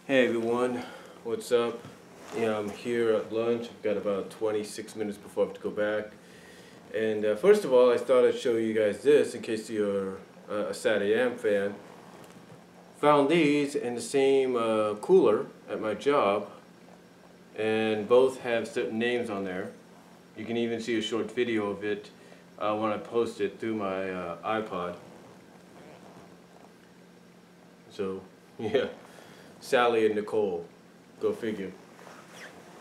Hey everyone, what's up? Yeah, I'm here at lunch. I've got about 26 minutes before I have to go back. And first of all, I thought I'd show you guys this in case you're a SatAM fan. Found these in the same cooler at my job, and both have certain names on there. You can even see a short video of it when I post it through my iPod. So, yeah. Sally and Nicole. Go figure.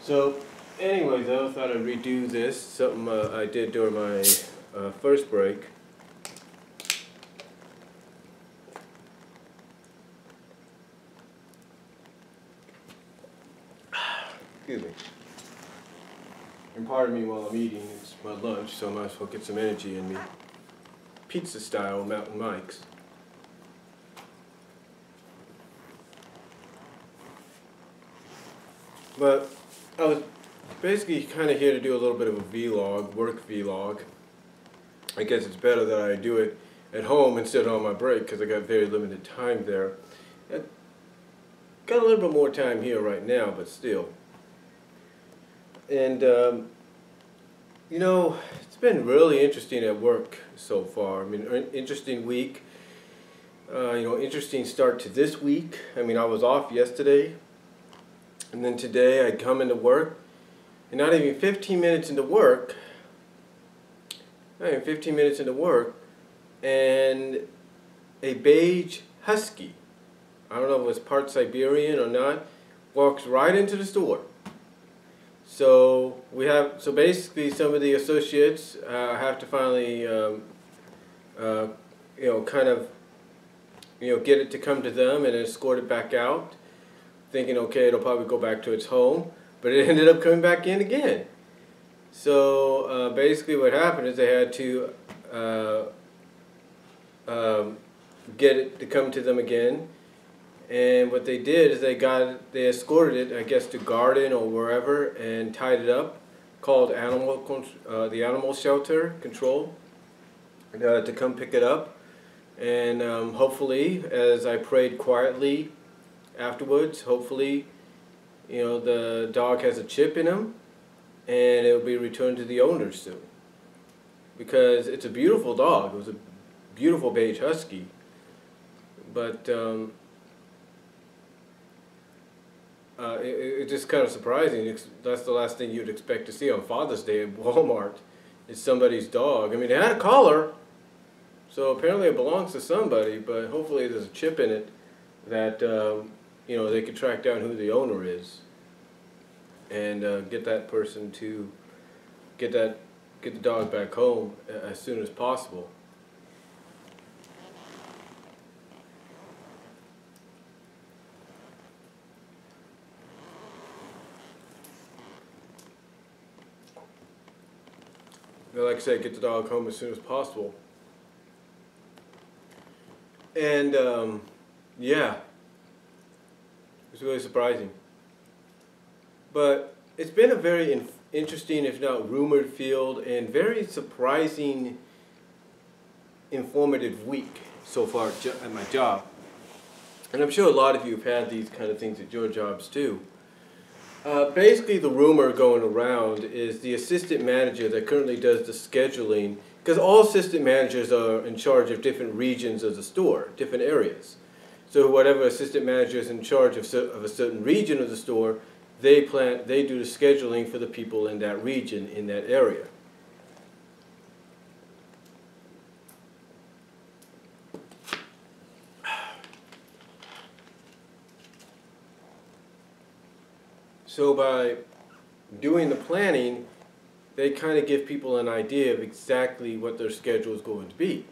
So, anyway though, I thought I'd redo this. Something I did during my first break. Excuse me. And pardon me while I'm eating. It's my lunch, so I might as well get some energy in me. Pizza style, Mountain Mike's. But I was basically kind of here to do a little bit of a vlog, work vlog. I guess it's better that I do it at home instead of on my break because I got very limited time there. I got a little bit more time here right now, but still. And, you know, it's been really interesting at work so far. I mean, interesting week. You know, interesting start to this week. I mean, I was off yesterday. And then today I come into work, and not even 15 minutes into work, and a beige husky, I don't know if it was part Siberian or not, walks right into the store. So basically some of the associates have to finally, you know, kind of, you know, get it to come to them and escort it back out, thinking, okay, it'll probably go back to its home, but it ended up coming back in again. So basically what happened is they had to get it to come to them again, and what they did is they escorted it, I guess, to Garden or wherever, and tied it up, called the animal shelter control to come pick it up, and hopefully, as I prayed quietly afterwards, hopefully, you know, the dog has a chip in him and it will be returned to the owner soon. Because it's a beautiful dog. It was a beautiful beige husky. But it's just kind of surprising. That's the last thing you'd expect to see on Father's Day at Walmart. Is somebody's dog. I mean, it had a collar, so apparently it belongs to somebody, but hopefully there's a chip in it that you know, they could track down who the owner is and get that person to get the dog back home as soon as possible. But like I said, get the dog home as soon as possible. And yeah. It's really surprising. But it's been a very interesting, if not rumored field, and very surprising, informative week so far at my job. And I'm sure a lot of you have had these kind of things at your jobs too. Basically the rumor going around is the assistant manager that currently does the scheduling, because all assistant managers are in charge of different regions of the store, different areas. So whatever assistant manager is in charge of a certain region of the store, they do the scheduling for the people in that region, in that area. So by doing the planning, they kind of give people an idea of exactly what their schedule is going to be.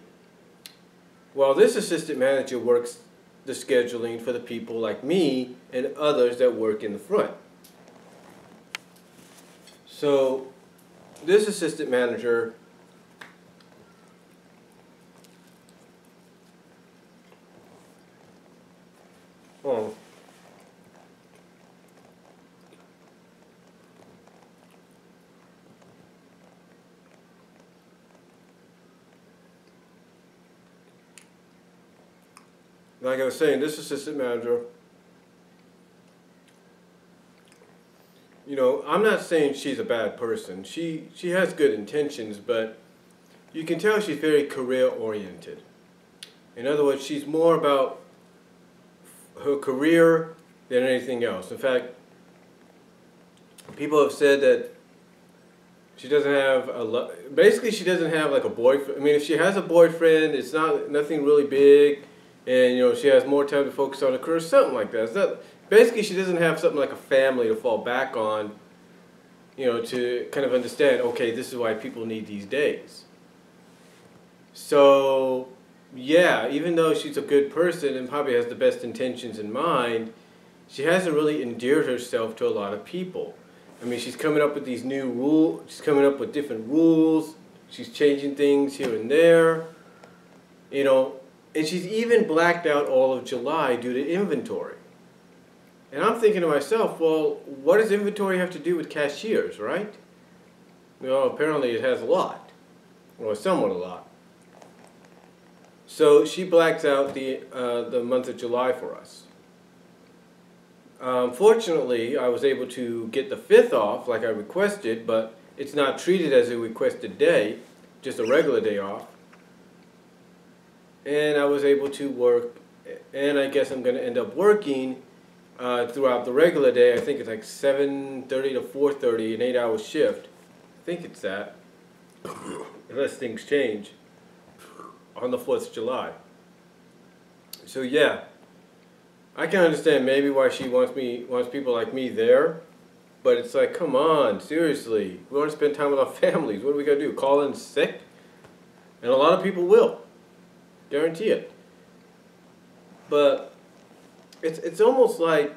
Well, this assistant manager works the scheduling for the people like me and others that work in the front. So this assistant manager like I was saying, this assistant manager I'm not saying she's a bad person. She has good intentions, but you can tell she's very career oriented. In other words, she's more about her career than anything else. In fact, people have said that she doesn't have basically she doesn't have like a boyfriend. I mean, if she has a boyfriend, it's nothing really big, and she has more time to focus on her career, something like that. It's not, basically, she doesn't have something like a family to fall back on, to kind of understand, okay, this is why people need these days. So, yeah, even though she's a good person and probably has the best intentions in mind, she hasn't really endeared herself to a lot of people. I mean, she's coming up with these new rules, she's coming up with different rules, she's changing things here and there, and she's even blacked out all of July due to inventory. And I'm thinking to myself, well, what does inventory have to do with cashiers, right? Apparently it has a lot, or somewhat a lot. So she blacks out the month of July for us. Fortunately, I was able to get the 5th off like I requested, but it's not treated as a requested day, just a regular day off. And I was able to work, and I guess I'm going to end up working throughout the regular day. I think it's like 7:30 to 4:30, an 8-hour shift. I think it's that, unless things change, on the 4th of July. So yeah, I can understand maybe why she wants people like me there, but it's like, come on, seriously, we want to spend time with our families. What are we going to do, call in sick? And a lot of people will, guarantee it. But it's almost like,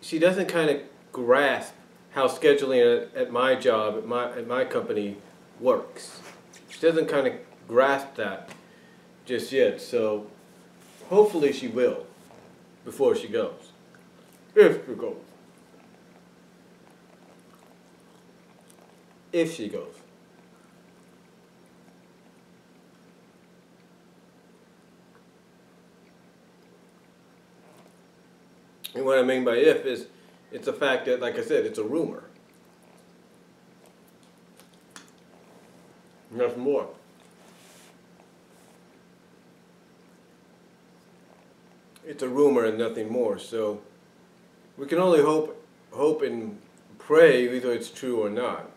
she doesn't kind of grasp how scheduling at my job, at my company works. She doesn't kind of grasp that just yet, so hopefully she will before she goes. If she goes. If she goes. And what I mean by if is, it's a fact that, like I said, it's a rumor. Nothing more. It's a rumor and nothing more. So we can only hope and pray either it's true or not,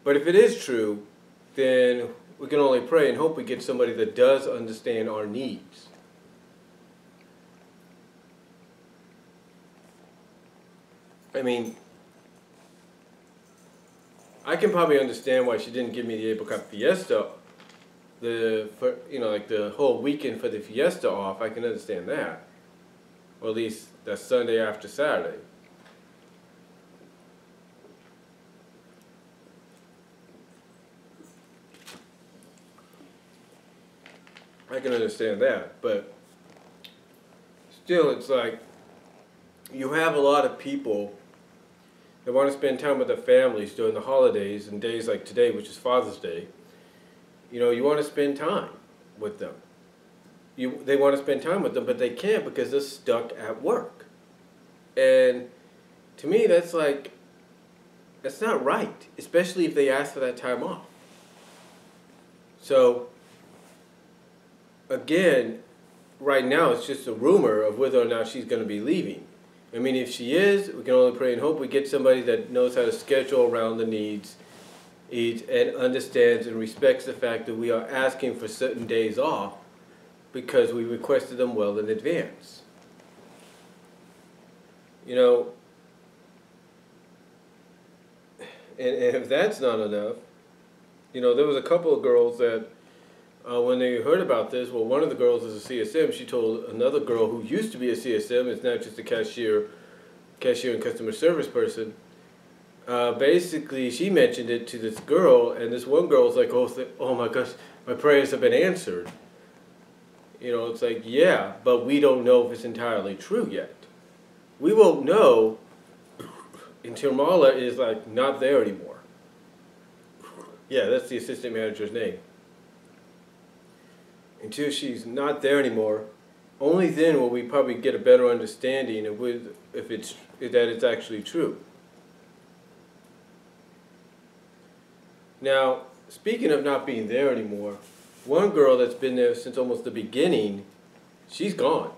But if it is true, then we can only pray and hope we get somebody that does understand our needs. I mean, I can probably understand why she didn't give me the Apricot Fiesta, like the whole weekend for the Fiesta off. I can understand that, or at least that Sunday after Saturday. I can understand that, but still, it's like you have a lot of people that want to spend time with their families during the holidays and days like today, which is Father's Day. You want to spend time with them. They want to spend time with them, but they can't because they're stuck at work. And to me, that's not right, especially if they ask for that time off. So, again, right now it's just a rumor of whether or not she's going to be leaving. I mean, if she is, we can only pray and hope we get somebody that knows how to schedule around the needs, and understands and respects the fact that we are asking for certain days off because we requested them well in advance. And if that's not enough, there was a couple of girls that when they heard about this, well, one of the girls is a CSM. She told another girl who used to be a CSM, is now just a cashier and customer service person. Basically, she mentioned it to this girl, and this one girl was like, oh my gosh, my prayers have been answered. It's like, yeah, but we don't know if it's entirely true yet. We won't know until Marla is not there anymore. Yeah, that's the assistant manager's name. Until she's not there anymore, only then will we probably get a better understanding of if it's that it's actually true. Now, speaking of not being there anymore, one girl that's been there since almost the beginning, she's gone.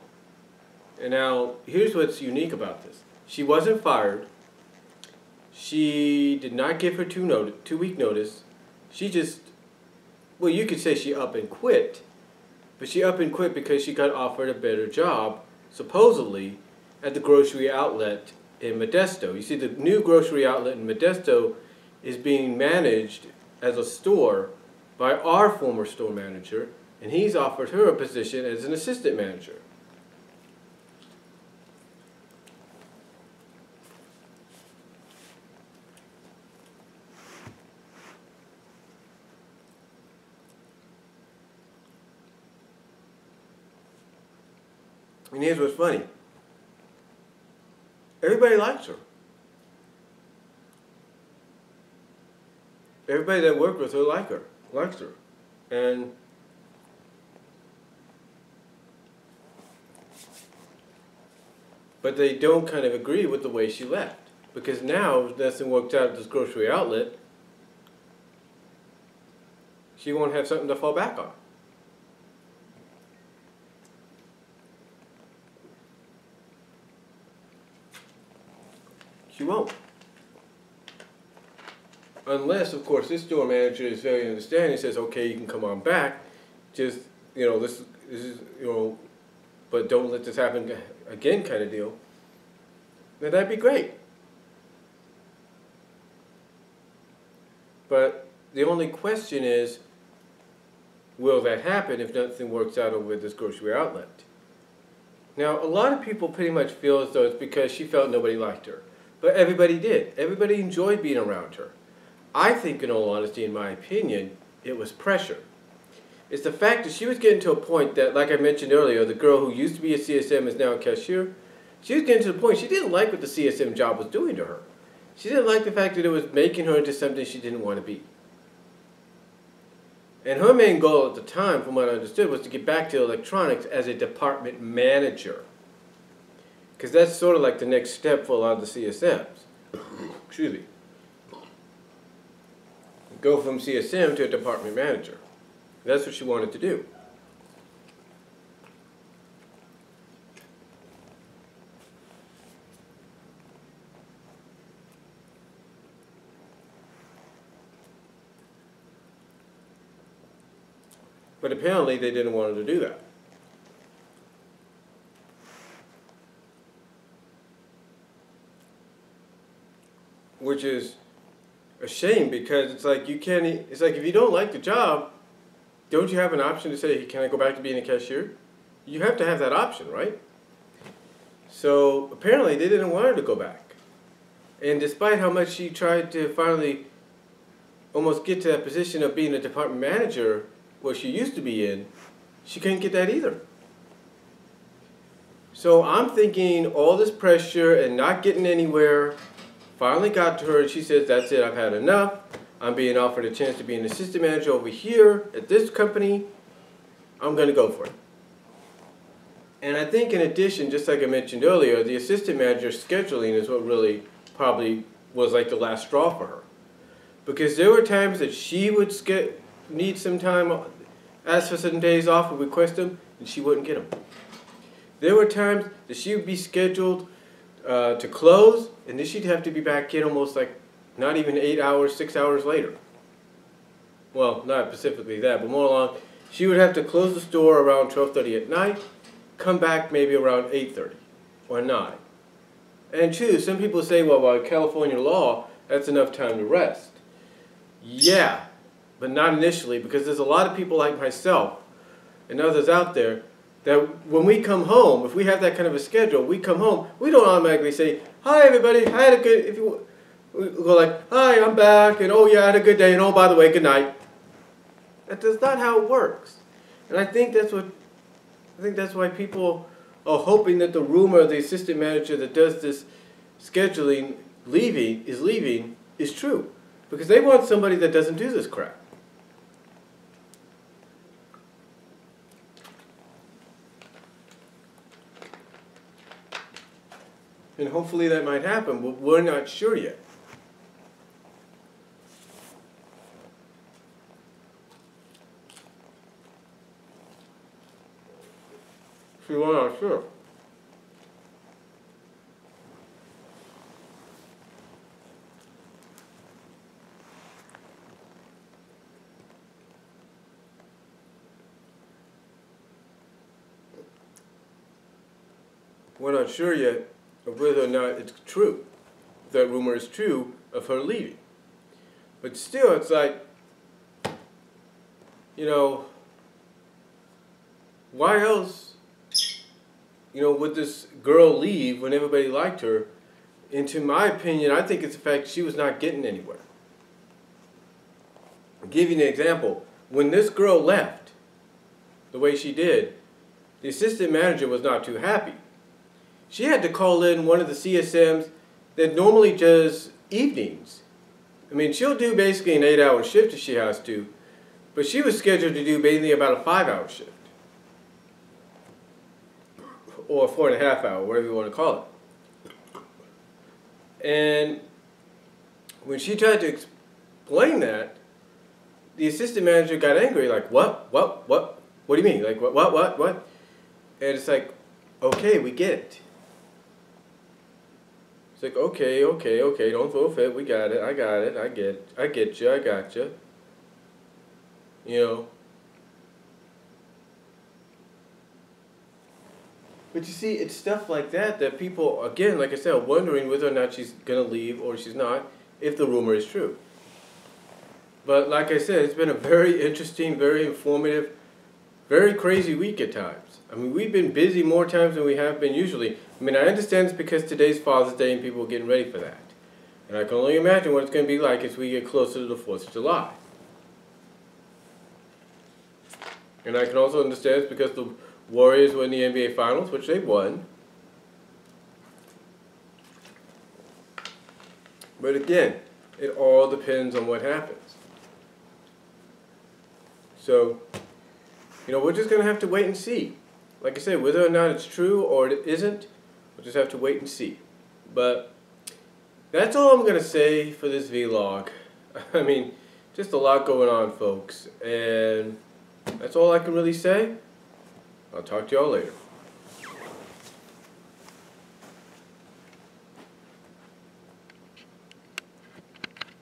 And now, here's what's unique about this. She wasn't fired. She did not give her 2-week notice. She just, well, you could say she up and quit. But she up and quit because she got offered a better job, supposedly, at the grocery outlet in Modesto. You see, the new grocery outlet in Modesto is being managed as a store by our former store manager, and he's offered her a position as an assistant manager. And here's what's funny. Everybody likes her. Everybody that worked with her likes her. And but they don't kind of agree with the way she left. Because now, if nothing worked out at this grocery outlet, she won't have something to fall back on. She won't. Unless, of course, this store manager is very understanding and says, okay, you can come on back, just, this is, but don't let this happen again kind of deal. Then that'd be great. But the only question is, will that happen if nothing works out over this grocery outlet? Now, a lot of people pretty much feel as though it's because she felt nobody liked her. But everybody did. Everybody enjoyed being around her. I think, in all honesty, in my opinion, it was pressure. It's the fact that she was getting to a point that, like I mentioned earlier, the girl who used to be a CSM is now a cashier. She was getting to the point she didn't like what the CSM job was doing to her. She didn't like the fact that it was making her into something she didn't want to be. And her main goal at the time, from what I understood, was to get back to electronics as a department manager. Because that's sort of like the next step for a lot of the CSMs. Excuse me. Go from CSM to a department manager. That's what she wanted to do. But apparently they didn't want her to do that. Which is a shame, because it's like it's like if you don't like the job, don't you have an option to say, hey, can I go back to being a cashier? You have to have that option, right? So apparently they didn't want her to go back. And despite how much she tried to finally almost get to that position of being a department manager where she used to be in, she couldn't get that either. So I'm thinking all this pressure and not getting anywhere finally got to her, and she says, that's it, I've had enough. I'm being offered a chance to be an assistant manager over here at this company. I'm going to go for it. And I think in addition, just like I mentioned earlier, the assistant manager scheduling is what really probably was like the last straw for her. Because there were times that she would need some time, ask for some days off and request them, and she wouldn't get them. There were times that she would be scheduled to close, and then she'd have to be back in almost like not even 8 hours, 6 hours later. Well, not specifically that, but more along, she would have to close the store around 12:30 at night, come back maybe around 8:30 or 9. And true, some people say, well, by California law, that's enough time to rest. Yeah, but not initially, because there's a lot of people like myself and others out there that when we come home, if we have that kind of a schedule, we come home, we don't automatically say, hi everybody, I had a good, we go like, hi, I'm back, and oh yeah, I had a good day, and oh, by the way, good night. That's not how it works. And I think that's why people are hoping that the rumor of the assistant manager that does this scheduling is true. Because they want somebody that doesn't do this crap. And hopefully that might happen, but we're not sure yet. See, we're not sure. We're not sure yet of whether or not it's true, if that rumor is true of her leaving. But still, it's like, you know, why else, you know, would this girl leave when everybody liked her? And to my opinion, I think it's the fact she was not getting anywhere. I'll give you an example. When this girl left, the way she did, the assistant manager was not too happy. She had to call in one of the CSMs that normally does evenings. I mean, she'll do basically an 8-hour shift if she has to, but she was scheduled to do basically about a 5-hour shift. Or a 4.5 hour, whatever you want to call it. And when she tried to explain that, the assistant manager got angry, like, what? What do you mean? Like, what? And it's like, okay, we get it. It's like, okay, don't throw a fit, we got it, I get you, I got you. You know. But you see, it's stuff like that that people, again, like I said, are wondering whether or not she's going to leave or she's not, if the rumor is true. But like I said, it's been a very interesting, very informative, very crazy week at times. I mean, we've been busy more times than we have been usually. I mean, I understand it's because today's Father's Day and people are getting ready for that. And I can only imagine what it's going to be like as we get closer to the 4th of July. And I can also understand it's because the Warriors were in the NBA Finals, which they won. But again, it all depends on what happens. So, you know, we're just going to have to wait and see. Like I said, whether or not it's true or it isn't, we'll just have to wait and see. But that's all I'm going to say for this vlog. I mean, just a lot going on, folks. And that's all I can really say. I'll talk to y'all later.